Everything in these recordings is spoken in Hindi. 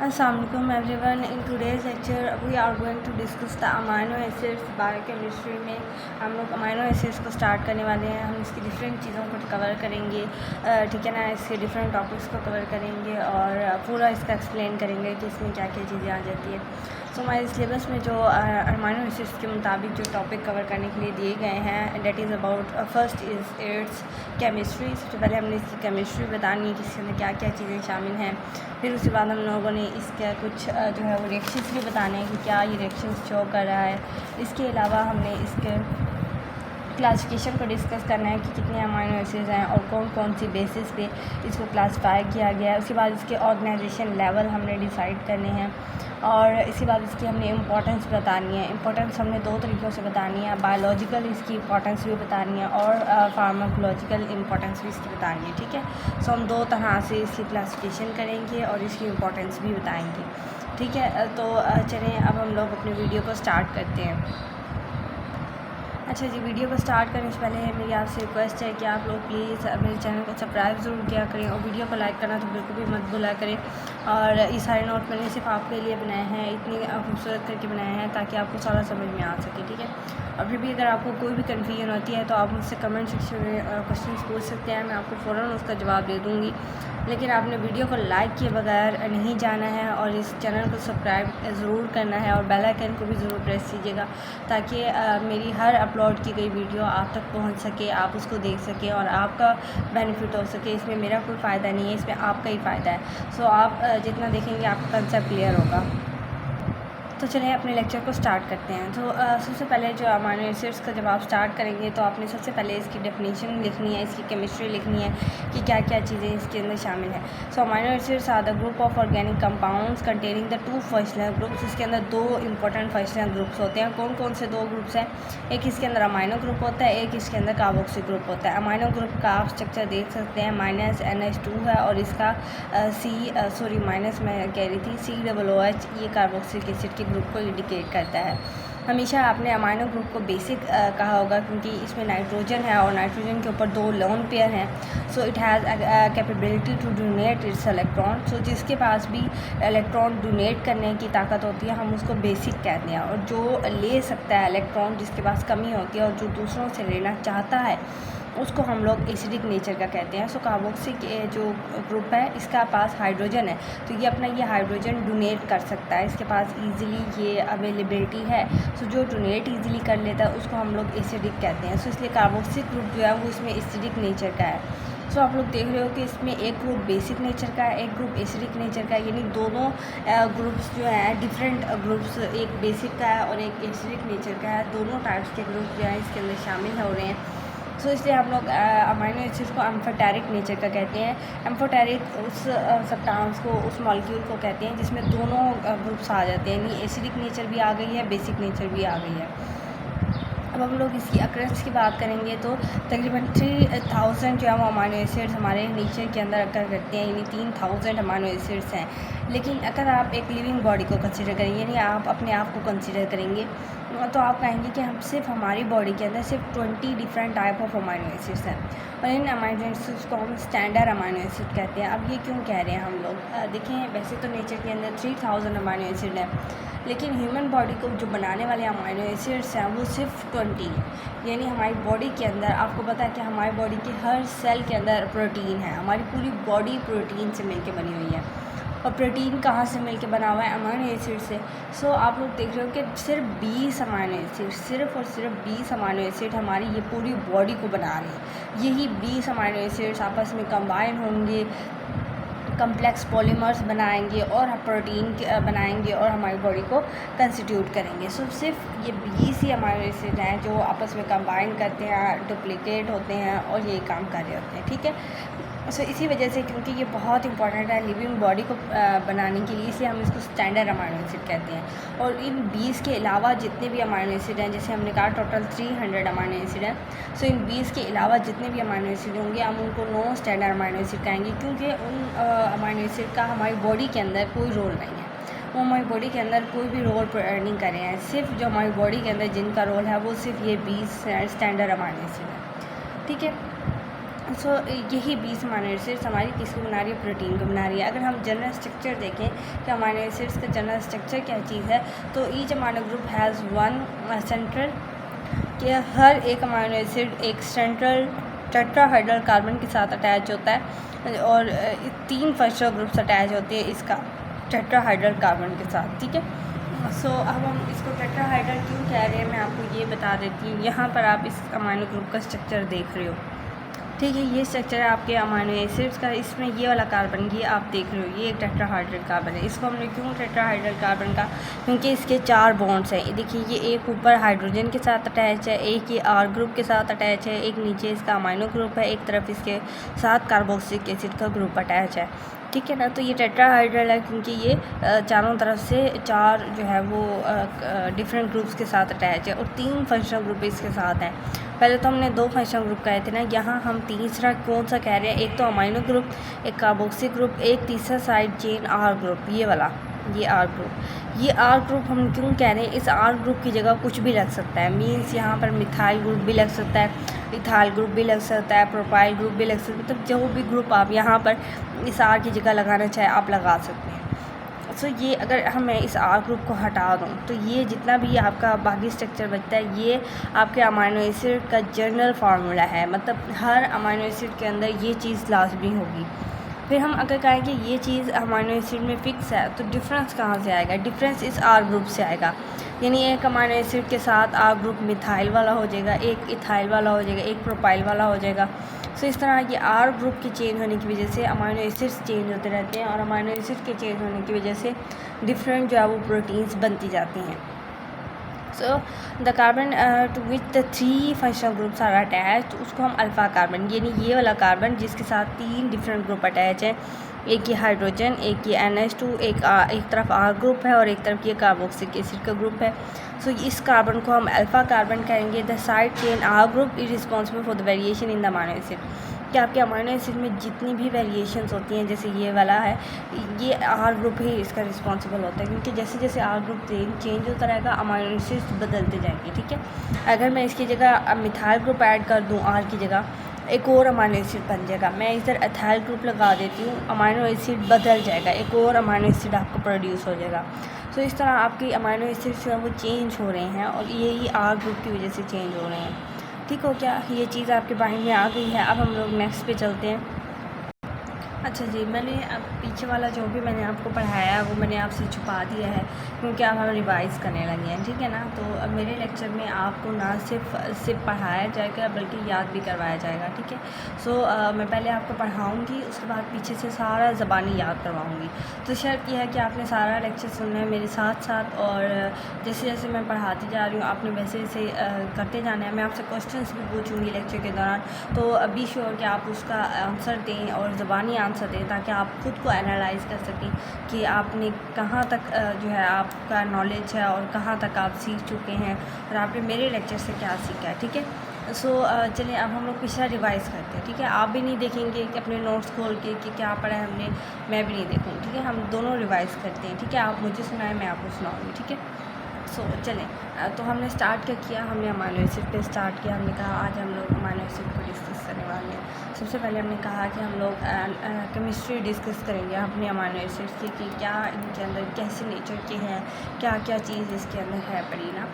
Assalamualaikum everyone. In today's lecture we are going to discuss the amino acids. Biochemistry में हम लोग अमीनो एसिड्स को स्टार्ट करने वाले हैं। हम इसकी डिफरेंट चीज़ों को कवर करेंगे, ठीक है ना। इसके डिफरेंट टॉपिक्स को कवर करेंगे और पूरा इसका एक्सप्लेन करेंगे कि इसमें क्या क्या चीज़ें आ जाती है। सो हमारे सिलेबस में जो अमीनो एसिड्स के मुताबिक जो टॉपिक कवर करने के लिए दिए गए हैं, that is about first is it's chemistry. सबसे पहले हमने इसकी केमिस्ट्री बतानी है कि इसके अंदर क्या क्या चीज़ें शामिल हैं। फिर उसके बाद हम लोगों ने इसके कुछ जो है वो रिएक्शंस भी बताने हैं कि क्या ये रिएक्शंस शो कर रहा है। इसके अलावा हमने इसके क्लासिफिकेशन को डिस्कस करना है कि कितने अमीनो एसिड्स हैं और कौन कौन सी बेसिस पे इसको क्लासिफाई किया गया है। उसके बाद इसके ऑर्गेनाइजेशन लेवल हमने डिसाइड करने हैं और इसके बाद इसकी हमने इम्पोर्टेंस बतानी है। इम्पोर्टेंस हमने दो तरीक़ों से बतानी है, बायोलॉजिकल इसकी इम्पोर्टेंस भी बतानी है और फार्माकोलॉजिकल इम्पोर्टेंस भी इसकी बतानी है, ठीक है। सो हम दो तरह से इसकी क्लासिफिकेशन करेंगे और इसकी इम्पोर्टेंस भी बताएंगे, ठीक है। तो चलें अब हम लोग अपने वीडियो को स्टार्ट करते हैं। अच्छा जी, वीडियो को स्टार्ट करने से पहले मेरी आपसे रिक्वेस्ट है कि आप लोग प्लीज़ मेरे चैनल को सब्सक्राइब ज़रूर किया करें और वीडियो को लाइक करना तो बिल्कुल भी मत भूला करें। और ये सारे नोट मैंने सिर्फ आपके लिए बनाए हैं, इतनी खूबसूरत करके बनाए हैं ताकि आपको सारा समझ में आ सके, ठीक है। और फिर भी अगर आपको कोई भी कन्फ्यूजन होती है तो आप मुझसे कमेंट सेक्शन में क्वेश्चन पूछ सकते हैं, मैं आपको फ़ौरन उसका जवाब दे दूँगी। लेकिन आपने वीडियो को लाइक किए बगैर नहीं जाना है और इस चैनल को सब्सक्राइब ज़रूर करना है और बेल आइकन को भी ज़रूर प्रेस कीजिएगा ताकि मेरी हर अपलोड की गई वीडियो आप तक पहुंच सके, आप उसको देख सकें और आपका बेनिफिट हो सके। इसमें मेरा कोई फ़ायदा नहीं है, इसमें आपका ही फ़ायदा है। सो आप जितना देखेंगे आपका कंसेप्ट क्लियर होगा। तो चलिए अपने लेक्चर को स्टार्ट करते हैं। तो सबसे पहले जो अमीनो एसिड्स का जब आप स्टार्ट करेंगे तो आपने सबसे पहले इसकी डेफिनेशन लिखनी है, इसकी केमिस्ट्री लिखनी है कि क्या क्या चीज़ें इसके अंदर शामिल हैं। So amino acids are the group of organic compounds containing the two functional groups. इसके अंदर दो इंपॉर्टेंट फंक्शनल ग्रुप्स होते हैं। कौन कौन से दो ग्रुप्स हैं? एक इसके अंदर अमीनो ग्रुप होता है, एक इसके अंदर कार्बोक्सी ग्रुप होता है। अमीनो ग्रुप का आप स्ट्रक्चर देख सकते हैं, -NH2 है और इसका माइनस मैं कह रही थी COOH, ये कार्बोक्सिलिक एसिड के ग्रुप को इंडिकेट करता है। हमेशा आपने अमीनो ग्रुप को बेसिक कहा होगा क्योंकि इसमें नाइट्रोजन है और नाइट्रोजन के ऊपर दो लोन पेयर हैं। So it has capability to donate its electron. So जिसके पास भी इलेक्ट्रॉन डोनेट करने की ताकत होती है हम उसको बेसिक कहते हैं, और जो ले सकता है इलेक्ट्रॉन, जिसके पास कमी होती है और जो दूसरों से लेना चाहता है उसको हम लोग एसिडिक नेचर का कहते हैं। सो कार्बोक्सिक जो ग्रुप है इसका पास हाइड्रोजन है तो ये अपना ये हाइड्रोजन डोनेट कर सकता है, इसके पास इजीली ये अवेलेबिलिटी है। सो जो डोनेट इजीली कर लेता है उसको हम लोग एसिडिक कहते हैं। सो इसलिए कार्बोक्सिक ग्रुप जो है वो इसमें एसिडिक नेचर का है। सो आप लोग देख रहे हो कि इसमें एक ग्रुप बेसिक नेचर का है, एक ग्रुप एसिडिक नेचर का है, यानी दोनों ग्रुप्स जो हैं डिफरेंट ग्रुप्स, एक बेसिक का है और एक एसिडिक नेचर का है। दोनों टाइप्स के ग्रुप जो हैं इसके अंदर शामिल हो रहे हैं। सो इसलिए हम लोग अमीनो एसिड्स को एम्फोटेरिक नेचर का कहते हैं। एम्फोटेरिक उस सब्सटेंस को, उस मॉलिक्यूल को कहते हैं जिसमें दोनों ग्रुप्स आ जाते हैं, यानी एसिडिक नेचर भी आ गई है, बेसिक नेचर भी आ गई है। अब हम लोग इसकी अकरेंस की बात करेंगे तो तकरीबन 3000 जो है वो अमीनो एसिड्स हमारे नेचर के अंदर अकर करते हैं, यानी 3000 अमीनो एसिड्स हैं। लेकिन अगर आप एक लिविंग बॉडी को कंसिडर करेंगे, यानी आप अपने आप को कंसिडर करेंगे, तो आप कहेंगे कि हम सिर्फ हमारी बॉडी के अंदर सिर्फ 20 different type of amino acids हैं और इन अमीनो एसिड्स को हम स्टैंडर्ड अमीनो एसिड कहते हैं। अब ये क्यों कह रहे हैं हम लोग? देखें, वैसे तो नेचर के अंदर 3000 अमीनो एसिड है, लेकिन ह्यूमन बॉडी को जो बनाने वाले अमीनो एसिड्स हैं वो सिर्फ 20 हैं। यानी हमारी बॉडी के अंदर, आपको पता है कि हमारी बॉडी के हर सेल के अंदर प्रोटीन है, हमारी पूरी बॉडी प्रोटीन से मिलकर बनी हुई है। और प्रोटीन कहाँ से मिलके बना हुआ है? अमीनो एसिड से। सो आप लोग देख रहे हो कि सिर्फ 20 अमीनो एसिड, सिर्फ और सिर्फ 20 अमीनो एसिड हमारी ये पूरी बॉडी को बना रहे हैं। यही 20 अमीनो एसिड्स आपस में कंबाइन होंगे, कम्प्लेक्स पॉलीमर्स बनाएंगे और प्रोटीन बनाएंगे और हमारी बॉडी को कंस्टिट्यूट करेंगे। सो सिर्फ ये 20 ही अमीनो एसिड हैं जो आपस में कंबाइन करते हैं, डुप्लीकेट होते हैं और ये काम कर रहे होते हैं, ठीक है। सो इसी वजह से, क्योंकि ये बहुत इंपॉर्टेंट है लिविंग बॉडी को बनाने के लिए, इसलिए हम इसको स्टैंडर्ड अमीनो एसिड कहते हैं। और इन 20 के अलावा जितने भी अमीनो एसिड हैं, जैसे हमने कहा टोटल 300 अमीनो एसिड हैं, सो इन 20 के अलावा जितने भी अमीनो एसिड होंगे हम उनको नॉन स्टैंडर्ड अमीनो एसिड कहेंगे, क्योंकि उन अमीनो एसिड का हमारी बॉडी के अंदर कोई रोल नहीं है, वो हमारी बॉडी के अंदर कोई भी रोल नहीं कर रहे हैं। सिर्फ जो हमारी बॉडी के अंदर जिनका रोल है वो सिर्फ ये 20 स्टैंडर्ड अमीनो एसिड है, ठीक है। सो यही 20 अमाइनो एसिड्स हमारी किसको बना रही है, प्रोटीन को बना रही है। अगर हम जनरल स्ट्रक्चर देखें कि अमाइनो एसिड्स का जनरल स्ट्रक्चर क्या चीज़ है, तो each amino group has one central, कि हर एक अमाइनो एसिड एक सेंट्रल टेट्राहाइड्रल कार्बन के साथ अटैच होता है और 3 फंक्शनल ग्रुप्स अटैच होते हैं इसका टेट्राहाइड्रल कार्बन के साथ, ठीक है। सो अब हम इसको टेट्राहाइड्रल क्यों कह रहे हैं मैं आपको ये बता देती हूँ। यहाँ पर आप इस अमाइनो ग्रुप का स्ट्रक्चर देख रहे हो, ठीक है। ये स्ट्रक्चर है आपके अमाइनो एसिड्स का। इसमें ये वाला कार्बन ये आप देख रहे हो, ये एक टेट्राहाइड्रल कार्बन है। इसको हमने क्यों टेट्राहाइड्रल कार्बन का, क्योंकि इसके 4 बॉन्ड्स हैं। देखिए ये एक ऊपर हाइड्रोजन के साथ अटैच है, एक ये आर ग्रुप के साथ अटैच है, एक नीचे इसका अमाइनो ग्रुप है, एक तरफ इसके साथ कार्बोक्सिलिक एसिड का ग्रुप अटैच है, ठीक है ना। तो ये टेट्राहाइड्रल है क्योंकि ये चारों तरफ से 4 जो है वो डिफरेंट ग्रुप्स के साथ अटैच है और 3 फंक्शनल ग्रुप इसके साथ हैं। पहले तो हमने 2 फंक्शनल ग्रुप कहे थे ना, यहाँ हम तीसरा कौन सा कह रहे हैं, एक तो अमाइनो ग्रुप, एक कार्बोक्सिलिक ग्रुप, एक तीसरा साइड चेन आर ग्रुप, ये वाला, ये आर ग्रुप। ये आर ग्रुप हम क्यों कह रहे हैं, इस आर ग्रुप की जगह कुछ भी लग सकता है। मीन्स यहाँ पर मिथाइल ग्रुप भी लग सकता है, इथाइल ग्रुप भी लग सकता है, प्रोपाइल ग्रुप भी लग सकता है। मतलब जो भी ग्रुप आप यहाँ पर इस आर की जगह लगाना चाहे आप लगा सकते हैं। सो ये अगर मैं इस आर ग्रुप को हटा दूँ तो ये जितना भी आपका बाकी स्ट्रक्चर बचता है ये आपके अमाइनो एसिड का जनरल फार्मूला है। मतलब हर अमाइनो एसिड के अंदर ये चीज़ लाजमी होगी। फिर हम अगर कहें कि ये चीज़ अमाइनो एसिड में फ़िक्स है तो डिफरेंस कहाँ से आएगा, डिफरेंस इस आर ग्रुप से आएगा। यानी एक अमाइनो एसिड के साथ आर ग्रुप मिथाइल वाला हो जाएगा, एक इथाइल वाला हो जाएगा, एक प्रोपाइल वाला हो जाएगा। सो इस तरह ये आर ग्रुप के चेंज होने की वजह से अमाइनो एसिड्स चेंज होते रहते हैं और अमाइनो एसिड के चेंज होने की वजह से डिफरेंट जो है वो प्रोटीन्स बनती जाती हैं। So the carbon to which the 3 functional groups are attach, उसको हम अल्फ़ा कार्बन, यानी ये वाला कार्बन जिसके साथ 3 डिफरेंट ग्रुप अटैच हैं, एक ये हाइड्रोजन, एक ये NH2, एक तरफ आर ग्रुप है और एक तरफ ये कार्बोक्सिलिक एसिड का ग्रुप है। सो इस कार्बन को हम अल्फ़ा कार्बन कहेंगे। The side chain R group is responsible for the variation in the amino acid, कि आपके अमाइनो एसिड में जितनी भी वेरिएशंस होती हैं, जैसे ये वाला है, ये आर ग्रुप ही इसका रिस्पॉन्सिबल होता है। क्योंकि जैसे जैसे आर ग्रुप चेंज होता रहेगा अमाइनो एसिड्स बदलते जाएंगे, ठीक है। अगर मैं इसकी जगह मिथाइल ग्रुप ऐड कर दूँ आर की जगह, एक और अमाइनो एसिड बन जाएगा। मैं इधर एथाइल ग्रुप लगा देती हूँ, अमाइनो एसिड बदल जाएगा, एक और अमाइनो एसिड आपको प्रोड्यूस हो जाएगा। सो इस तरह आपकी अमाइनो एसिड्स वो चेंज हो रहे हैं और यही आर ग्रुप की वजह से चेंज हो रहे हैं, ठीक हो क्या। ये चीज़ आपके माइंड में आ गई है। अब हम लोग नेक्स्ट पे चलते हैं। अच्छा जी, मैंने अब पीछे वाला जो भी मैंने आपको पढ़ाया है वो मैंने आपसे छुपा दिया है क्योंकि आप हम रिवाइज़ करने लगे हैं, ठीक है ना। तो अब मेरे लेक्चर में आपको ना सिर्फ पढ़ाया जाएगा बल्कि याद भी करवाया जाएगा, ठीक है। सो मैं पहले आपको पढ़ाऊँगी, उसके बाद पीछे से सारा ज़बानी याद करवाऊँगी। तो शर्त यह है कि आपने सारा लेक्चर सुनना है मेरे साथ साथ और जैसे जैसे मैं पढ़ाती जा रही हूँ आपने वैसे वैसे करते जाना है। मैं आपसे क्वेश्चंस भी पूछूँगी लेक्चर के दौरान, तो बी श्योर कि आप उसका आंसर दें और ज़बानी आंसर दें ताकि आप खुद को एनालाइज़ कर सकें कि आपने कहाँ तक जो है आपका नॉलेज है और कहाँ तक आप सीख चुके हैं और आपने मेरे लेक्चर से क्या सीखा है, ठीक है। सो चलिए अब हम लोग पिछला रिवाइज़ करते हैं, ठीक है। आप भी नहीं देखेंगे कि अपने नोट्स खोल के कि क्या पढ़ा है हमने, मैं भी नहीं देखूँगी, ठीक है। हम दोनों रिवाइज़ करते हैं, ठीक है। आप मुझे सुनाएं, मैं आपको सुनाऊँगी, ठीक है। सो चलें, तो हमने स्टार्ट क्या किया, हमने अमाइनो एसिड पे स्टार्ट किया। हमने कहा आज हम लोग अमाइनो एसिड को डिस्कस करने वाले हैं। सबसे पहले हमने कहा कि हम लोग केमिस्ट्री डिस्कस करेंगे अपने अमाइनो एसिड्स की कि क्या इनके अंदर कैसे नेचर के हैं, क्या क्या चीज़ इसके अंदर है पड़ी ना।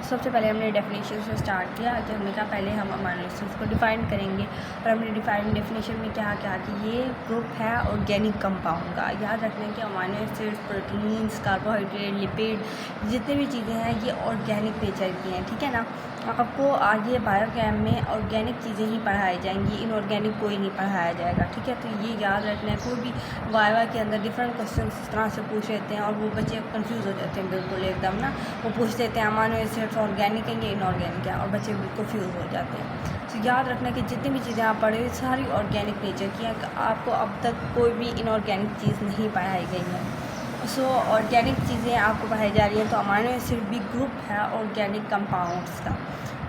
सबसे पहले हमने डेफिनेशन से स्टार्ट किया कि हमने कहा पहले हम अमाइनो एसिड्स को डिफ़ाइन करेंगे और हमने डेफिनेशन में क्या क्या कि ये ग्रुप है ऑर्गेनिक कंपाउंड का। याद रखना कि amino acids, proteins, carbohydrate, lipid जितनी भी चीज़ें हैं ये ऑर्गेनिक नेचर की हैं, ठीक है ना। आपको आगे बायोकेम में ऑर्गेनिक चीज़ें ही पढ़ाई जाएंगी, इनऑर्गेनिक कोई नहीं पढ़ाया जाएगा, ठीक है। तो ये याद रखना है। कोई भी वाइवा के अंदर डिफरेंट क्वेश्चन इस तरह से पूछ लेते हैं और वो बच्चे कंफ्यूज हो जाते हैं बिल्कुल एकदम ना। वो पूछ लेते हैं अमाइनो एसिड्स ऑर्गेनिक है या इनऑर्गेनिक है और बच्चे बिल्कुल कंफ्यूज हो जाते हैं। तो याद रखना कि जितनी भी चीज़ें आप पढ़े सारी ऑर्गेनिक नेचर की हैं। आपको अब तक कोई भी इनऑर्गेनिक चीज़ नहीं पढ़ाई गई है। सो ऑर्गेनिक चीज़ें आपको पढ़ाई जा रही हैं। तो अमाइनो एसिड भी ग्रुप है ऑर्गेनिक कंपाउंड्स का,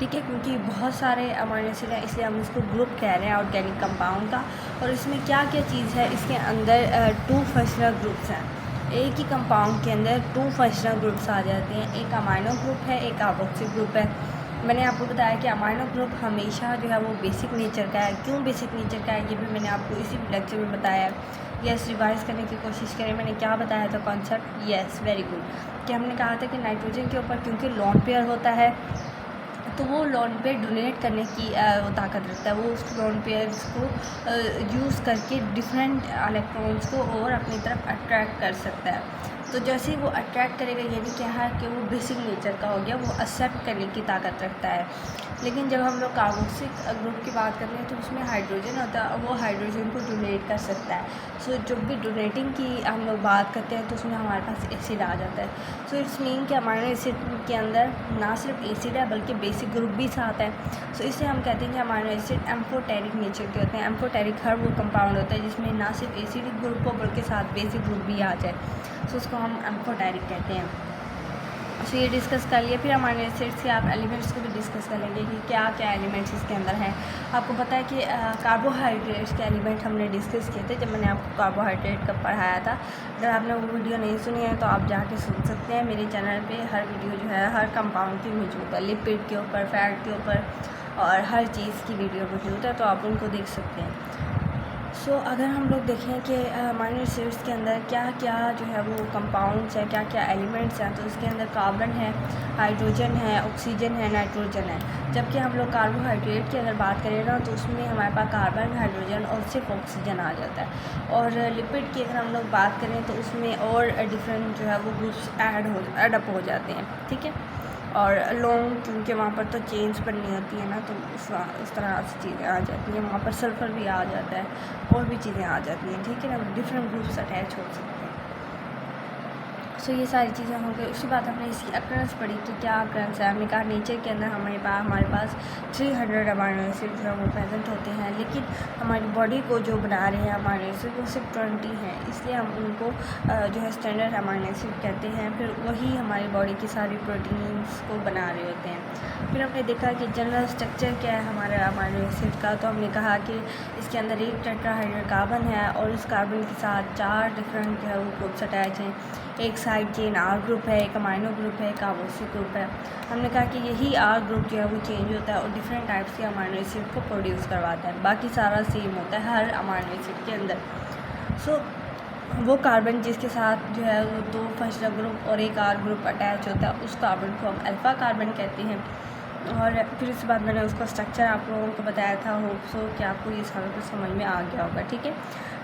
ठीक है। क्योंकि बहुत सारे अमाइनो एसिड हैं इसलिए हम इसको ग्रुप कह रहे हैं ऑर्गेनिक कंपाउंड का। और इसमें क्या क्या चीज़ है, इसके अंदर 2 फंक्शनल ग्रुप्स हैं। एक ही कंपाउंड के अंदर 2 फंक्शनल ग्रुप्स आ जाते हैं, एक अमाइनो ग्रुप है, एक कार्बोक्सिलिक ग्रुप है। मैंने आपको बताया कि अमाइनो ग्रुप हमेशा जो है वो बेसिक नेचर का है। क्यों बेसिक नेचर का है ये भी मैंने आपको इसी लेक्चर में बताया। यस, रिवाइज करने की कोशिश करें। मैंने क्या बताया था कॉन्सेप्ट? Yes, very good. कि हमने कहा था कि नाइट्रोजन के ऊपर क्योंकि लोन पेयर होता है तो वो लोन पेयर डोनेट करने की वो ताकत रखता है। वो उस लोन पेयर्स को यूज़ करके डिफरेंट इलेक्ट्रॉन्स को और अपनी तरफ अट्रैक्ट कर सकता है। तो जैसे ही वो अट्रैक्ट करेगा ये भी क्या है कि वो बेसिक नेचर का हो गया, वो एक्सेप्ट करने की ताकत रखता है। लेकिन जब हम लोग कार्बोक्सिल ग्रुप की बात करते हैं तो उसमें हाइड्रोजन होता है और वो हाइड्रोजन को डोनेट कर सकता है। सो जब भी डोनेटिंग की हम लोग बात करते हैं तो उसमें हमारे पास एसिड आ जाता है। सो इट्स मीन कि अमाइनो एसिड के अंदर ना सिर्फ एसिड है बल्कि बेसिक ग्रुप भी साथ है। सो इससे हम कहते हैं कि अमाइनो एसिड एम्फोटेरिक नेचर के होते हैं। एम्फोटेरिक हर वो कंपाउंड होता है जिसमें ना सिर्फ एसिडिक ग्रुप हो बल्कि साथ बेसिक ग्रुप भी आ जाए। सो उसको हम एम्फोटेरिक कहते हैं। सो ये डिस्कस कर लिए। फिर अमाइनो एसिड्स के आप एलिमेंट्स को भी डिस्कस करेंगे कि क्या क्या एलिमेंट्स इसके अंदर हैं। आपको पता है कि कार्बोहाइड्रेट्स के एलिमेंट हमने डिस्कस किए थे जब मैंने आपको कार्बोहाइड्रेट का पढ़ाया था। अगर आपने वो वीडियो नहीं सुनी है तो आप जाके सुन सकते हैं। मेरे चैनल पे हर वीडियो जो है हर कंपाउंड की मौजूद है, लिपिड के ऊपर, फैट के ऊपर और हर चीज़ की वीडियो मौजूद है, तो आप उनको देख सकते हैं। सो अगर हम लोग देखें कि अमाइनो एसिड्स के अंदर क्या क्या जो है वो कंपाउंड्स हैं, क्या क्या एलिमेंट्स हैं, तो इसके अंदर कार्बन है, हाइड्रोजन है, ऑक्सीजन है, नाइट्रोजन है। जबकि हम लोग कार्बोहाइड्रेट की अगर बात करें ना तो उसमें हमारे पास कार्बन, हाइड्रोजन और सिर्फ ऑक्सीजन आ जाता है। और लिपिड की अगर हम लोग बात करें तो उसमें और डिफरेंट जो है वो ग्रुप्स एडअप हो जाते हैं, ठीक है। और लॉन्ग क्योंकि वहाँ पर तो चेंज बननी होती है ना, तो उस तरह से चीज़ें आ जाती हैं। वहाँ पर सल्फ़र भी आ जाता है और भी चीज़ें आ जाती हैं, ठीक है ना। डिफरेंट ग्रुप्स अटैच हो सकते हैं। सो ये सारी चीज़ें होंगी। उसके बाद हमने इसकी अक्रंस पढ़ी कि क्या अक्रंस है। हमने कहा नेचर के अंदर हमारे पास 300 अमाइनो एसिड जो है वो प्रेजेंट होते हैं, लेकिन हमारी बॉडी को जो बना रहे हैं अमाइनो एसिड वो सिर्फ 20 हैं, इसलिए हम उनको जो है स्टैंडर्ड अमाइनो एसिड कहते हैं। फिर वही हमारी बॉडी की सारी प्रोटीन्स को बना रहे होते हैं। फिर हमने देखा कि जनरल स्ट्रक्चर क्या है हमारे अमाइनो एसिड का, तो हमने कहा कि इसके अंदर एक टेट्राहाइड्रल कार्बन है और उस कार्बन के साथ 4 डिफरेंट जो है वो ग्रुप्स अटैच हैं। एक साइड चेन आर ग्रुप है, एक अमाइनो ग्रुप है, एक कार्बोक्सिल ग्रुप है। हमने कहा कि यही आर ग्रुप जो है वो चेंज होता है और डिफरेंट टाइप्स के अमाइनो एसिड को प्रोड्यूस करवाता है। बाकी सारा सेम होता है हर अमाइनो एसिड के अंदर। सो वो कार्बन जिसके साथ जो है वो 2 फर्स्ट ग्रुप और एक आर ग्रुप अटैच होता है, उस कार्बन को हम अल्फ़ा कार्बन कहते हैं। और फिर उसके बाद मैंने उसका स्ट्रक्चर आप लोगों को बताया था। होप सो कि आपको ये सारा कुछ समझ में आ गया होगा, ठीक है।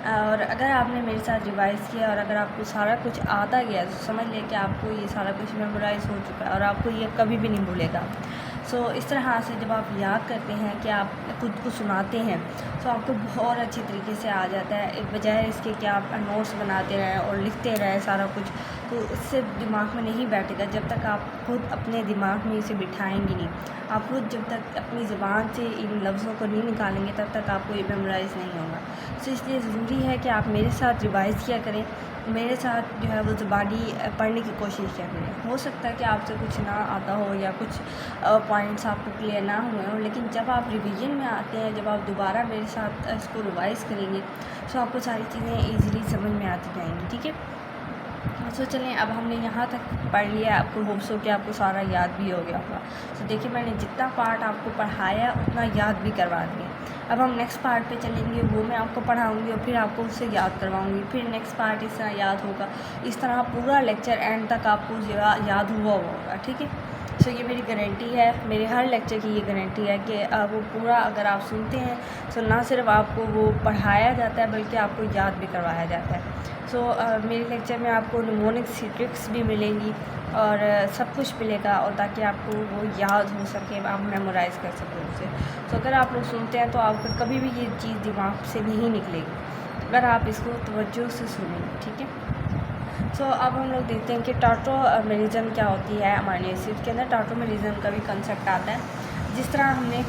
और अगर आपने मेरे साथ रिवाइज़ किया और अगर आपको सारा कुछ आता गया तो समझ लें कि आपको ये सारा कुछ मेमोराइज़ हो चुका है और आपको ये कभी भी नहीं भूलेगा। सो इस तरह से जब आप याद करते हैं कि आप खुद को सुनाते हैं तो आपको बहुत अच्छी तरीके से आ जाता है, बजाय इसके कि आप नोट्स बनाते रहें और लिखते रहें सारा कुछ, तो इससे दिमाग में नहीं बैठेगा जब तक आप खुद अपने दिमाग में इसे बिठाएंगे नहीं। आप खुद जब तक अपनी ज़बान से इन लफ्ज़ों को नहीं निकालेंगे तब तक आपको ये मेमोराइज़ नहीं होगा। तो इसलिए ज़रूरी है कि आप मेरे साथ रिवाइज़ किया करें, मेरे साथ जो है वो ज़बानी पढ़ने की कोशिश किया करें। हो सकता है कि आपसे कुछ ना आता हो या कुछ पॉइंट्स आपको क्लियर ना हुए हों, लेकिन जब आप रिवीजन में आते हैं, जब आप दोबारा मेरे साथ इसको रिवाइज़ करेंगे तो आपको सारी चीज़ें ईज़िली समझ में आती जाएंगी, ठीक है। तो चलें, अब हमने यहाँ तक पढ़ लिया, आपको होप्स हो कि आपको सारा याद भी हो गया होगा। तो देखिए मैंने जितना पार्ट आपको पढ़ाया उतना याद भी करवा दिया। अब हम नेक्स्ट पार्ट पे चलेंगे, वो मैं आपको पढ़ाऊँगी और फिर आपको उससे याद करवाऊँगी। फिर नेक्स्ट पार्ट इस तरह याद होगा, इस तरह पूरा लेक्चर एंड तक आपको याद हुआ होगा, ठीक है। सो ये मेरी गारंटी है, मेरे हर लेक्चर की ये गारंटी है कि वो पूरा अगर आप सुनते हैं तो ना सिर्फ आपको वो पढ़ाया जाता है बल्कि आपको याद भी करवाया जाता है। सो मेरे लेक्चर में आपको निमोनिक्स की ट्रिक्स भी मिलेंगी और सब कुछ मिलेगा, और ताकि आपको वो याद हो सके, आप मेमोराइज़ कर सकें उसे। तो अगर आप लोग सुनते हैं तो आपको कभी भी ये चीज़ दिमाग से नहीं निकलेगी अगर आप इसको तवज्जो से सुनेंगे, ठीक है। सो अब हम लोग देखते हैं कि टार्टोमेरिज्म क्या होती है। अमाइनो एसिड के अंदर टार्टोमेरिज्म का भी कंसेप्ट आता है। जिस तरह हमने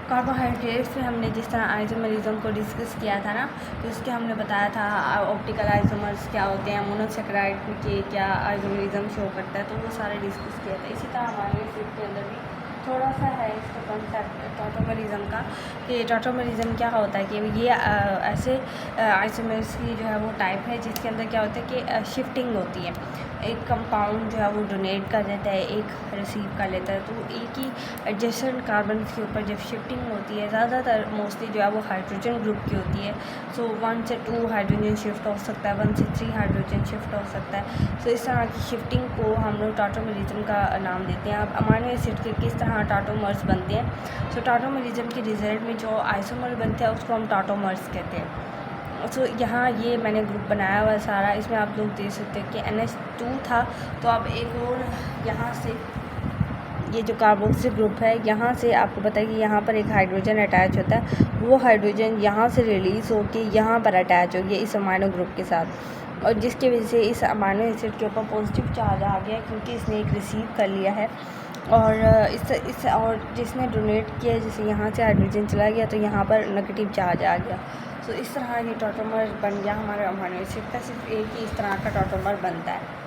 कार्बोहाइड्रेट्स में हमने जिस तरह आइसोमेरिज्म को डिस्कस किया था ना, तो उसके हमने बताया था ऑप्टिकल आइसोमर्स क्या होते हैं, मोनोसेकेराइड के क्या आइसोमेरिज्म शो करता है, तो वो सारे डिस्कस किया था। इसी तरह अमाइनो एसिड के अंदर भी थोड़ा सा है इसका कॉन्सेप्ट टॉटोमरिज्म का, कि टॉटोमरिज्म क्या होता है कि ये ऐसे आइसोमर्स की जो है वो टाइप है जिसके अंदर क्या होता है कि शिफ्टिंग होती है। एक कंपाउंड जो है वो डोनेट कर देता है, एक रिसीव कर लेता है, तो एक ही एडजेसेंट कार्बन के ऊपर जब शिफ्टिंग होती है, ज़्यादातर मोस्टली जो है वो हाइड्रोजन ग्रुप की होती है। सो 1 से 2 हाइड्रोजन शिफ्ट हो सकता है, 1 से 3 हाइड्रोजन शिफ्ट हो सकता है। सो इस तरह की शिफ्टिंग को हम लोग टॉटोमरिज्म का नाम देते हैं। अब अमाइनो एसिड के किस तरह टॉटोमर्स बनते हैं, सो टॉटोमरिज्म के रिजल्ट में जो आइसोमर बनते हैं उसको हम टॉटोमर्स कहते हैं। सो यहाँ ये मैंने ग्रुप बनाया हुआ है सारा, इसमें आप लोग देख सकते हैं कि NH2 था, तो अब एक और यहाँ से ये जो कार्बोक्सिल ग्रुप है यहाँ से आपको पता है कि यहाँ पर एक हाइड्रोजन अटैच होता है, वो हाइड्रोजन यहाँ से रिलीज़ होके यहाँ पर अटैच हो गया इस अमाइनो ग्रुप के साथ, और जिसकी वजह से इस अमाइनो एसिड के ऊपर पॉजिटिव चार्ज आ गया क्योंकि इसने एक रिसीव कर लिया है। और इस और जिसने डोनेट किया, जैसे यहाँ से हाइड्रोजन चला गया तो यहाँ पर नेगेटिव चार्ज आ गया। तो इस तरह ये टॉटोमर बन गया हमारा अमाइनो एसिड का, सिर्फ एक ही इस तरह का टॉटोमर बनता है।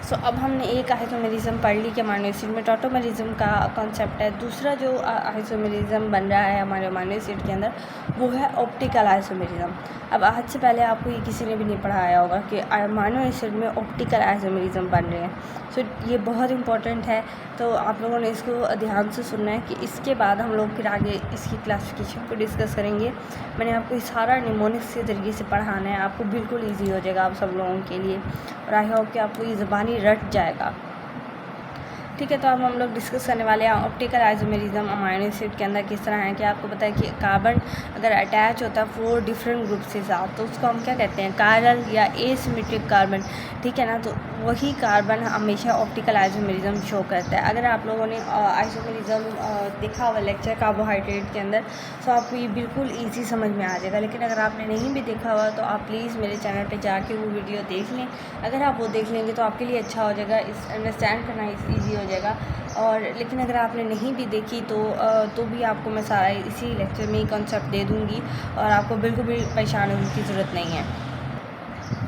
सो अब हमने एक आइसोमेरिज्म पढ़ ली कि अमाइनो एसिड में टॉटोमरिज्म का कॉन्सेप्ट है। दूसरा जो आइसोमेरिज्म बन रहा है हमारे अमाइनो एसिड के अंदर वो है ऑप्टिकल आइसोमेरिज्म। अब आज से पहले आपको ये किसी ने भी नहीं पढ़ाया होगा कि अमाइनो एसिड में ऑप्टिकल आइसोमेरिज्म बन रहे हैं। सो ये बहुत इंपॉर्टेंट है, तो आप लोगों ने इसको ध्यान से सुनना है कि इसके बाद हम लोग फिर आगे इसकी क्लासिफिकेशन को डिस्कस करेंगे। मैंने आपको ये सारा निमोनिक्स के ज़रिए से पढ़ाना है, आपको बिल्कुल ईजी हो जाएगा आप सब लोगों के लिए, और आई होप कि आपको ये ज़बानी रट जाएगा। ठीक है, तो अब हम लोग डिस्कस करने वाले हैं ऑप्टिकल आइसोमेरिज्म अमाइनो एसिड के अंदर किस तरह है। कि आपको पता है कि कार्बन अगर अटैच होता है 4 डिफरेंट ग्रुप के साथ तो उसको हम क्या कहते हैं, कायरल या एसिमेट्रिक कार्बन। ठीक है ना, तो वही कार्बन हमेशा ऑप्टिकल आइसोमेरिज्म शो करता है। अगर आप लोगों ने आइसोमेरिज्म देखा हुआ लेक्चर कार्बोहाइड्रेट के अंदर तो आपको ये बिल्कुल ईजी समझ में आ जाएगा, लेकिन अगर आपने नहीं भी देखा हुआ तो आप प्लीज़ मेरे चैनल पर जाके वो वीडियो देख लें। अगर आप वो देख लेंगे तो आपके लिए अच्छा हो जाएगा, इस अंडरस्टैंड करना ईजी हो जाएगा। और लेकिन अगर आपने नहीं भी देखी तो भी आपको मैं सारा इसी लेक्चर में ही कॉन्सेप्ट दे दूँगी और आपको बिल्कुल भी परेशान होने की ज़रूरत नहीं है।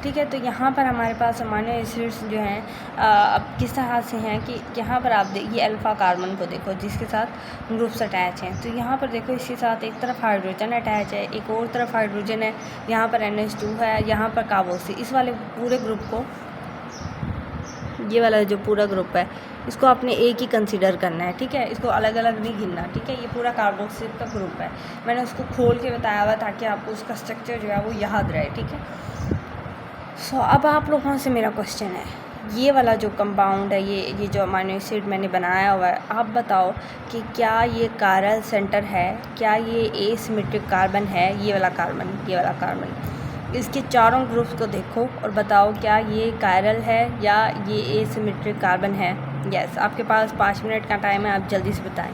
ठीक है, तो यहाँ पर हमारे पास अमाइनो एसिड्स जो हैं अब किस तरह से हैं कि यहाँ पर आप ये अल्फ़ा कार्बन को देखो जिसके साथ ग्रुप्स अटैच हैं। तो यहाँ पर देखो इसके साथ एक तरफ हाइड्रोजन अटैच है, एक और तरफ हाइड्रोजन है, यहाँ पर NH2 है, यहाँ पर कार्बोक्सिल। इस वाले पूरे ग्रुप को, ये वाला जो पूरा ग्रुप है इसको आपने एक ही कंसीडर करना है। ठीक है, इसको अलग अलग नहीं गिनना। ठीक है, ये पूरा कार्बोक्सिल का ग्रुप है, मैंने उसको खोल के बताया हुआ ताकि आपको उसका स्ट्रक्चर जो है वो याद रहे। ठीक है, सो अब आप लोगों से मेरा क्वेश्चन है, ये वाला जो कंपाउंड है, ये जो अमाइनो एसिड मैंने बनाया हुआ है, आप बताओ कि क्या ये कायरल सेंटर है, क्या ये एसिमेट्रिक कार्बन है, ये वाला कार्बन। इसके चारों ग्रुप्स को देखो और बताओ क्या ये कायरल है या ये एसिमेट्रिक कार्बन है। यस, आपके पास 5 मिनट का टाइम है, आप जल्दी से बताएं।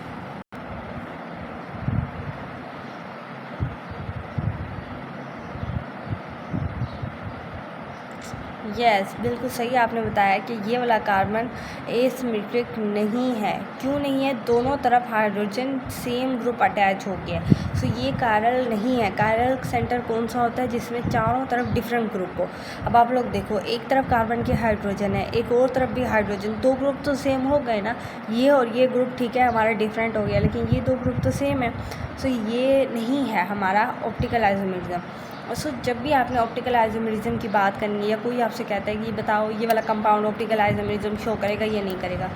यस, बिल्कुल सही आपने बताया कि ये वाला कार्बन एसिमेट्रिक नहीं है। क्यों नहीं है? दोनों तरफ हाइड्रोजन सेम ग्रुप अटैच हो गया। सो ये कायरल नहीं है। कायरल सेंटर कौन सा होता है जिसमें चारों तरफ डिफरेंट ग्रुप हो। अब आप लोग देखो, एक तरफ कार्बन के हाइड्रोजन है, एक और तरफ भी हाइड्रोजन, 2 ग्रुप तो सेम हो गए ना। ये और ये ग्रुप ठीक है हमारा डिफरेंट हो गया, लेकिन ये 2 ग्रुप तो सेम है। सो ये नहीं है हमारा ऑप्टिकल आइसोमेरिज्म। सो जब भी आपने ऑप्टिकल आइसोमेरिज्म की बात करनी है या कोई आपसे कहता है कि बताओ ये वाला कंपाउंड ऑप्टिकल आइसोमेरिज्म शो करेगा या नहीं करेगा,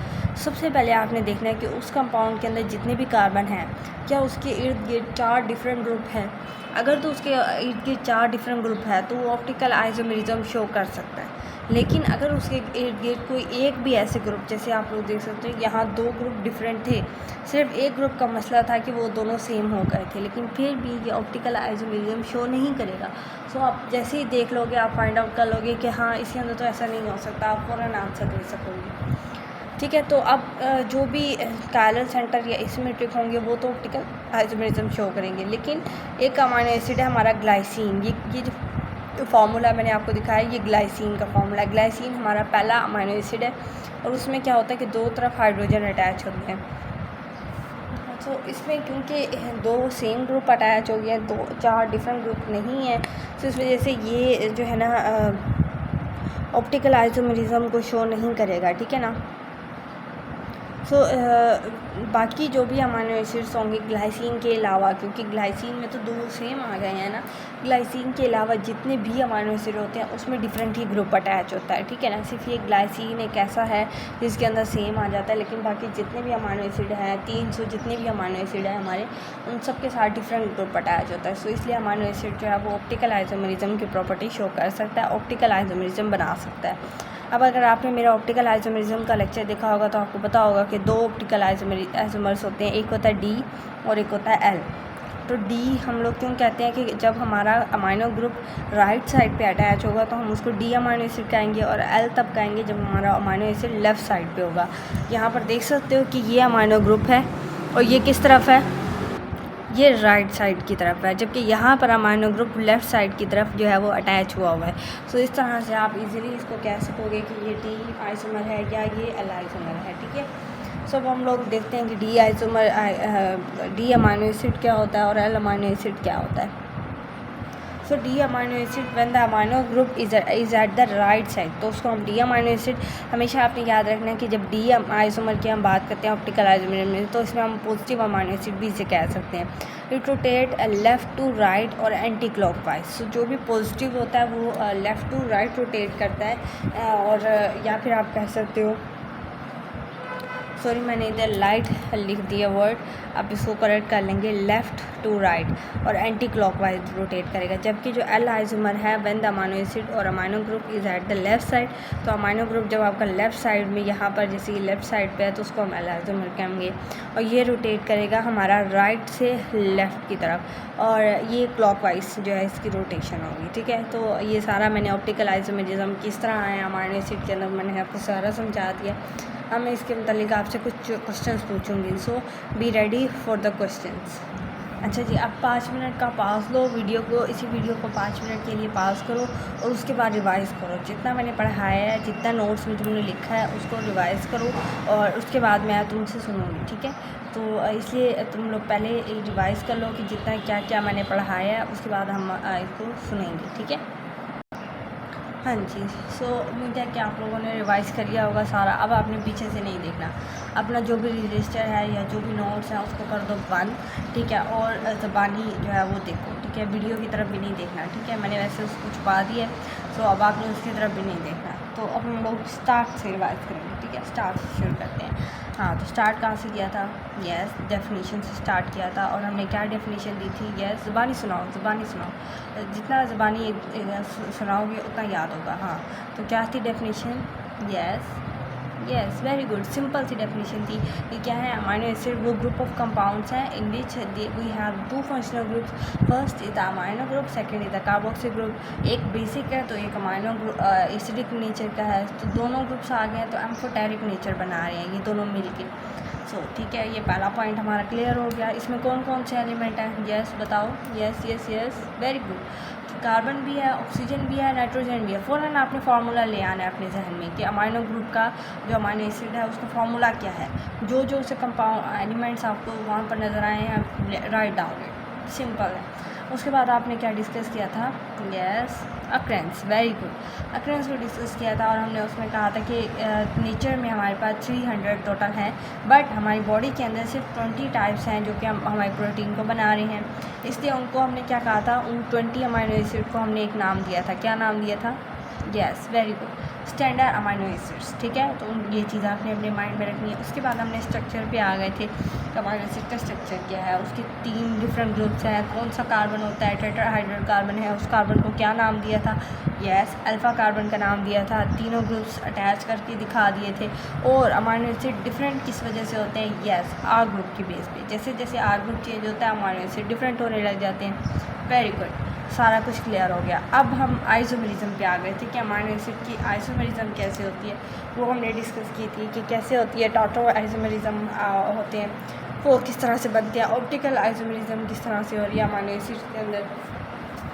सबसे पहले आपने देखना है कि उस कंपाउंड के अंदर जितने भी कार्बन हैं क्या उसके इर्द गिर्द 4 डिफरेंट ग्रुप हैं। अगर तो उसके इर्द गिर्द 4 डिफरेंट ग्रुप है तो वो ऑप्टिकल आइसोमेरिज्म शो कर सकता है। लेकिन अगर उसके इर्द गिर्द कोई एक भी ऐसे ग्रुप, जैसे आप लोग देख सकते हैं यहाँ 2 ग्रुप डिफरेंट थे, सिर्फ एक ग्रुप का मसला था कि वो दोनों सेम हो गए थे, लेकिन फिर भी ये ऑप्टिकल आइसोमेरिज्म शो नहीं करेगा। सो आप जैसे ही देख लोगे आप फाइंड आउट कर लोगे कि हाँ इसके अंदर तो ऐसा नहीं हो सकता, आप फ़ौरन आंसर दे सकोगे। ठीक है, तो अब जो भी कायरल सेंटर या एसिमेट्रिक होंगे वो तो ऑप्टिकल आइसोमेरिज्म शो करेंगे। लेकिन एक अमाइनो एसिड है हमारा ग्लाइसिन, ये जो फार्मूला मैंने आपको दिखाया ये ग्लाइसिन का फार्मूला है। ग्लाइसिन हमारा पहला अमाइनो एसिड है और उसमें क्या होता है कि 2 तरफ हाइड्रोजन अटैच होते हैं। तो इसमें क्योंकि 2 सेम ग्रुप अटैच हो गए हैं, 4 डिफरेंट ग्रुप नहीं है, तो इस वजह से ये जो है ना ऑप्टिकल आइसोमेरिज्म को शो नहीं करेगा। ठीक है ना, सो बाकी जो भी अमाइनो एसिड्स होंगे ग्लाइसिन के अलावा, क्योंकि ग्लाइसिन में तो दो सेम आ गए हैं ना, ग्लाइसिन के अलावा जितने भी अमाइनो एसिड होते हैं उसमें डिफरेंट ही ग्रुप अटैच होता है, ठीक है ना। सिर्फ ये ग्लाइसिन एक ऐसा है जिसके अंदर सेम आ जाता है, लेकिन बाकी जितने भी अमाइनो एसिड हैं 300 जितने भी अमाइनो एसिड हैं हमारे, उन सब के साथ डिफरेंट ग्रुप अटैच होता है। सो इसलिए अमाइनो एसिड जो है वो ऑप्टिकल आइसोमेरिज्म की प्रॉपर्टी शो कर सकता है, ऑप्टिकल आइसोमेरिज्म बना सकता है। अब अगर आपने मेरा ऑप्टिकल आइसोमेरिज्म का लेक्चर देखा होगा तो आपको पता होगा कि दो ऑप्टिकल आइसोमर्स होते हैं, एक होता है डी और एक होता है एल। तो डी हम लोग क्यों कहते हैं कि जब हमारा अमाइनो ग्रुप राइट साइड पे अटैच होगा तो हम उसको डी अमाइनो एसिड कहेंगे, और एल तब कहेंगे जब हमारा अमाइनो एसिड लेफ़्ट साइड पे होगा। यहाँ पर देख सकते हो कि ये अमाइनो ग्रुप है और ये किस तरफ है, ये राइट साइड की तरफ है, जबकि यहाँ पर अमाइनो ग्रुप लेफ़्ट साइड की तरफ जो है वो अटैच हुआ है। सो इस तरह से आप इजीली इसको कह सकोगे कि ये डी आइसोमर है या ये एल आइसोमर है, ठीक है। सो अब हम लोग देखते हैं कि डी अमाइनो एसिड क्या होता है और एल अमाइनो एसिड क्या होता है। So D amino acid when the amino group is at the right side, तो उसको हम डी अमाइनो एसिड हमेशा आपने याद रखना है कि जब डी आइसोमर की हम बात करते हैं ऑप्टिकल आइसोमर में, तो इसमें हम पॉजिटिव अमाइनो एसिड भी इसे कह सकते हैं। It rotate left to right और एंटी क्लॉकवाइज। सो जो भी पॉजिटिव होता है वो लेफ़्ट टू राइट रोटेट करता है, और या फिर आप कह सकते हो, सॉरी मैंने इधर लाइट लिख दिया वर्ड, आप इसको करेक्ट कर लेंगे, लेफ़्ट टू राइट और एंटी क्लॉकवाइज रोटेट करेगा। जबकि जो एल आइसोमर है व्हेन द अमाइनो एसिड और amino group is at the left side, तो अमाइनो ग्रुप जब आपका लेफ़्ट साइड में यहाँ पर जैसे लेफ़्ट साइड पे है तो उसको हम एल आइसोमर कहेंगे, और ये रोटेट करेगा हमारा राइट से लेफ़्ट की तरफ, और ये क्लॉकवाइज जो है इसकी रोटेशन होगी, ठीक है। तो ये सारा मैंने ऑप्टिकल आइसोमेरिज्म किस तरह आए अमाइनो एसिड के अंदर मैंने आपको सारा समझा दिया। अब मैं इसके मतलब आपसे कुछ क्वेश्चंस पूछूंगी, so be ready for the questions. अच्छा जी, अब 5 मिनट का पास लो वीडियो को, इसी वीडियो को 5 मिनट के लिए पास करो और उसके बाद रिवाइज़ करो। जितना मैंने पढ़ाया है, जितना नोट्स में तुमने लिखा है उसको रिवाइज़ करो, और उसके बाद मैं तुमसे सुनूँगी, ठीक है। तो इसलिए तुम लोग पहले रिवाइज़ कर लो कि जितना क्या क्या मैंने पढ़ाया है, उसके बाद हम इसको सुनेंगे, ठीक है। हाँ जी, सो उम्मीद है कि आप लोगों ने रिवाइज़ कर लिया होगा सारा। अब आपने पीछे से नहीं देखना, अपना जो भी रजिस्टर है या जो भी नोट्स हैं उसको कर दो बंद, ठीक है, और ज़बानी जो है वो देखो, ठीक है। वीडियो की तरफ भी नहीं देखना, ठीक है, मैंने वैसे उसको छुपा दिया है, सो अब आपने उसकी तरफ भी नहीं देखना। तो अब हम लोग स्टार्ट से रिवाइज़ करेंगे, ठीक है। स्टार्ट से शुरू करते हैं। हाँ, तो स्टार्ट कहाँ से किया था? यस, डेफिनेशन से स्टार्ट किया था, और हमने क्या डेफिनेशन दी थी? यस, ज़बानी सुनाओ, ज़बानी सुनाओ, जितना ज़बानी सुनाओगे उतना याद होगा। हाँ, तो क्या थी definition? Yes yes, very good, simple सी डेफिनेशन थी। ये क्या है? अमाइनो एसिड वो ग्रुप ऑफ कंपाउंड्स हैं in which we have 2 functional groups. First is the amino group, second is the carboxyl group. एक बेसिक है तो एक अमाइनो ग्रुप एसिडिक नेचर का है, तो दोनों ग्रुप्स आ गए हैं तो एम्फोटेरिक नेचर बना रहे हैं ये दोनों मिलके। सो ठीक है, ये पहला पॉइंट हमारा क्लियर हो गया। इसमें कौन कौन से एलिमेंट हैं? यस बताओ। Yes yes yes, very good. Carbon भी है, ऑक्सीजन भी है, नाइट्रोजन भी है। फ़ौरन आपने फार्मूला ले आना है अपने जहन में कि अमाइनो ग्रुप का जो अमाइनो एसिड है उसका फार्मूला क्या है। जो जो से कंपाउंड एलिमेंट्स आपको वहाँ पर नज़र आए हैं राइट डाउन इट, सिंपल है। उसके बाद आपने क्या डिस्कस किया था? यस, अक्रेंस, वेरी गुड। अक्रेंस को डिस्कस किया था, और हमने उसमें कहा था कि नेचर में हमारे पास 300 टोटल हैं, बट हमारी बॉडी के अंदर सिर्फ 20 टाइप्स हैं जो कि हम हमारी प्रोटीन को बना रहे हैं। इसलिए उनको हमने क्या कहा था? उन 20 अमाइनो एसिड को हमने एक नाम दिया था। क्या नाम दिया था? Yes, very good, standard amino acids, ठीक है। तो ये चीज़ आपने अपने माइंड में रखनी है। उसके बाद हमने स्ट्रक्चर पे आ गए थे, अमाइनो एसिड का स्ट्रक्चर क्या है, उसके 3 डिफरेंट ग्रुप्स हैं, कौन सा कार्बन होता है, टेट्राहाइड्रल कार्बन है, उस कार्बन को क्या नाम दिया था? यस, अल्फ़ा कार्बन का नाम दिया था। तीनों ग्रुप्स अटैच करके दिखा दिए थे। और अमाइनो एसिड डिफरेंट किस वजह से होते हैं? यस, आर ग्रुप की बेस पे। जैसे जैसे आर ग्रुप चेंज होता है अमाइनो एसिड डिफरेंट होने लग जाते हैं। वेरी गुड, सारा कुछ क्लियर हो गया। अब हम आइसोमेरिज्म पे आ गए थे कि अमाइनो एसिड की आइसोमेरिज्म कैसे होती है, वो हमने डिस्कस की थी कि कैसे होती है। टॉटो आइसोमेरिज्म होते हैं, वो किस तरह से बनते हैं। ऑप्टिकल आइसोमेरिज्म किस तरह से हो रही है अमाइनो एसिड के अंदर,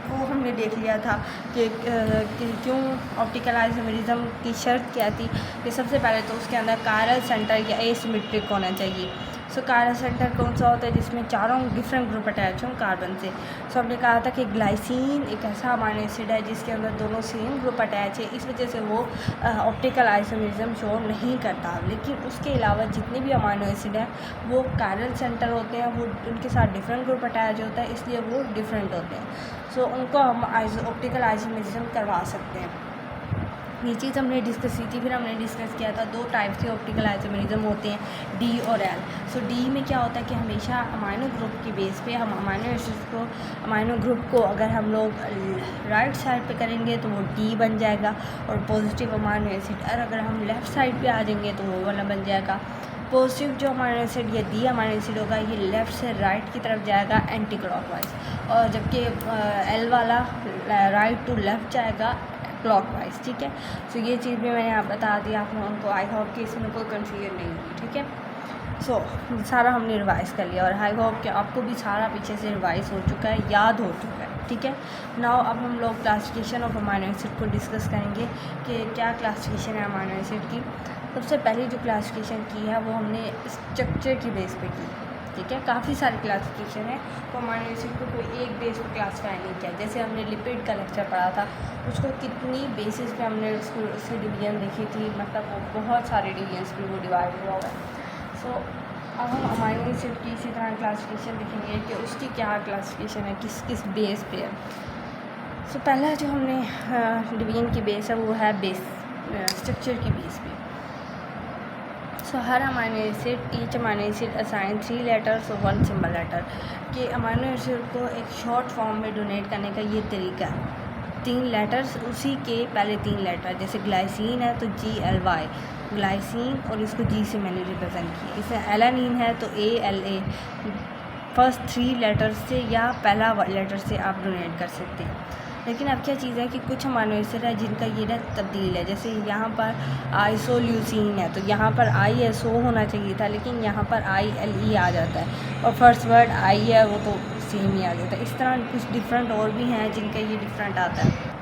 वो हमने देख लिया था कि क्यों ऑप्टिकल आइसोमेरिज्म की शर्त क्या थी कि सबसे पहले तो उसके अंदर कायरल सेंटर या एसिमेट्रिक होना चाहिए। सो कायरल सेंटर कौन सा होता है जिसमें चारों डिफरेंट ग्रुप अटैच हों कार्बन से। सो हमने कहा था कि ग्लाइसिन एक ऐसा अमाइनो एसिड है जिसके अंदर दोनों सेम ग्रुप अटैच है, इस वजह से वो ऑप्टिकल आइसोमरिज्म शो नहीं करता। लेकिन उसके अलावा जितने भी अमाइनो एसिड हैं वो कायरल सेंटर होते हैं, वो उनके साथ डिफरेंट ग्रुप अटैच होता है, इसलिए वो डिफरेंट होते हैं। सो उनको हम ऑप्टिकल आइसोमरिज्म करवा सकते हैं। ये चीज़ हमने डिस्कस की थी। फिर हमने डिस्कस किया था 2 टाइप्स के ऑप्टिकल आइसोमरिज्म होते हैं, डी और एल। सो डी में क्या होता है कि हमेशा अमाइनो ग्रुप के बेस पे हम अमाइनो ग्रुप को अगर हम लोग राइट साइड पे करेंगे तो वो डी बन जाएगा और पॉजिटिव अमाइनो एसिड, और अगर हम लेफ़्ट साइड पे आ जाएंगे तो वो वाला बन जाएगा पॉजिटिव जो अमाइनो एसिड या डी अमाइनो एसिड होगा ये लेफ़्ट से राइट की तरफ जाएगा एंटी क्लॉकवाइज, और जबकि एल वाला राइट टू लेफ़्ट जाएगा क्लॉकवाइज। ठीक है, सो ये चीज़ भी मैंने आप बता दिया आप लोगों को। आई होप कि इसमें कोई कन्फ्यूजन नहीं होगी। ठीक है, सो सारा हमने रिवाइज़ कर लिया और आई होप कि आपको भी सारा पीछे से रिवाइज़ हो चुका है, याद हो चुका है। ठीक है, नाउ अब हम लोग क्लासिफिकेशन ऑफ अमाइनो एसिड को डिस्कस करेंगे कि क्या क्लासिफिकेशन है अमाइनो एसिड की। सबसे पहले जो क्लासिफिकेशन की है वो हमने स्ट्रक्चर की बेस पे की। ठीक है, काफ़ी सारे क्लासिफिकेशन है, तो अमाइनो एसिड को कोई एक बेस पर क्लासीफाई नहीं किया। जैसे हमने लिपिड का लेक्चर पढ़ा था, उसको कितनी बेसिस पे हमने उससे डिवीजन देखी थी, मतलब वो बहुत सारे डिवीजन्स पे वो डिवाइड हुआ हुआ है। सो अब हम अमाइनो एसिड की इसी तरह क्लासिफिकेशन देखेंगे कि उसकी क्या क्लासिफिकेशन है, किस किस बेस पे है। सो पहला जो हमने डिवीजन की बेस है वो है बेस स्ट्रक्चर की बेस पे। सो हर amino acid each amino acid assign 3 letters और 1 सिंबल लेटर कि अमाइनो एसिड को एक शॉर्ट फॉर्म में डोनेट करने का ये तरीका है। 3 लेटर्स, उसी के पहले 3 लेटर, जैसे ग्लाइसिन है तो GLY ग्लाइसिन, और इसको G से मैंने रिप्रेजेंट किया। इसे एलानीन है तो ALA, फर्स्ट 3 लेटर से या पहला लेटर से आप डोनेट कर सकते हैं। लेकिन अब क्या चीज़ है कि कुछ अमाइनो एसिड है जिनका ये ना तब्दील है, जैसे यहाँ पर आइसोल्यूसिन है तो यहाँ पर ISO होना चाहिए था, लेकिन यहाँ पर ILE आ जाता है, और फर्स्ट वर्ड आई है वो तो सेम ही आ जाता है। इस तरह कुछ डिफरेंट और भी हैं जिनका ये डिफरेंट आता है।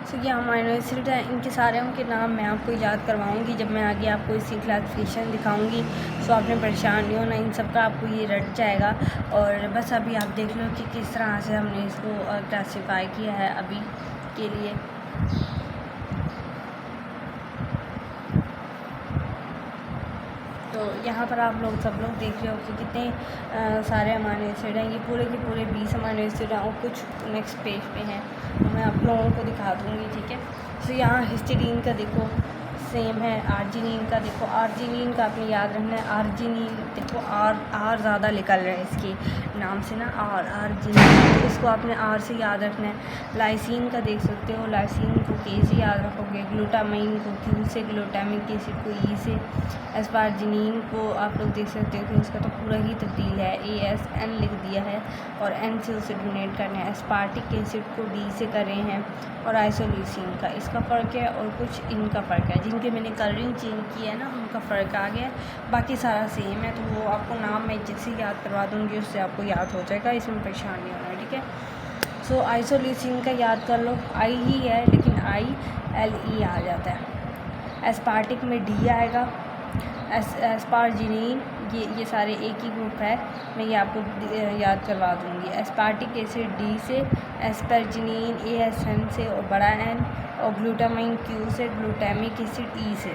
सो ये अमाइनो एसिड है, इनके सारे के नाम मैं आपको याद करवाऊँगी जब मैं आगे आपको इसकी क्लासिफिकेशन दिखाऊँगी। सो आपने परेशान नहीं होना, इन सब का आपको ये रट जाएगा। और बस अभी आप देख लो कि किस तरह से हमने इसको क्लासीफाई किया है अभी के लिए। तो यहाँ पर आप लोग सब लोग देख रहे हो कि कितने सारे अमाइनो एसिड हैं। ये पूरे के पूरे 20 अमाइनो एसिड हैं और कुछ नेक्स्ट पेज पे हैं, तो मैं आप लोगों को दिखा दूँगी। ठीक है, तो यहाँ हिस्टीडीन का देखो सेम है, आर्जिनिन का देखो, आर्जिनिन का आपने याद रखना है। आर्जिनिन देखो आर ज़्यादा निकल रहा है इसके नाम से ना, आर्जिनिन, तो इसको आपने आर से याद रखना है। लाइसिन का देख सकते हो, लाइसिन को के से याद रखोगे, ग्लूटामाइन को क्यू से, ग्लूटामिक एसिड को ई से। एस्पार्जिनिन को आप लोग देख सकते हो कि उसका तो पूरा ही तब्दील है, ASN लिख दिया है और N से उसे डोनेट करना है। एस्पार्टिक एसिड को D से कर रहे हैं, और आइसोल्यूसिन का इसका फ़र्क है और कुछ इनका फ़र्क है। जिनके मैंने कलरिंग चेंज की है ना उनका फ़र्क आ गया, बाकी सारा सेम है। तो वो आपको नाम मैं जैसे याद करवा दूँगी उससे आपको याद हो जाएगा, इसमें परेशान नहीं होना है। ठीक है, सो आइसोल्यूसिन का याद कर लो, I ही है लेकिन ILE आ जाता है। एस्पार्टिक में D आएगा। एस्पार्जिनिन ये सारे एक ही ग्रुप है, मैं ये आपको याद करवा दूँगी। एस्पार्टिक एसिड D से, एस्पार्जिनिन ASN से और बड़ा N, और ग्लूटामाइन Q से, ग्लूटामिक एसिड E से।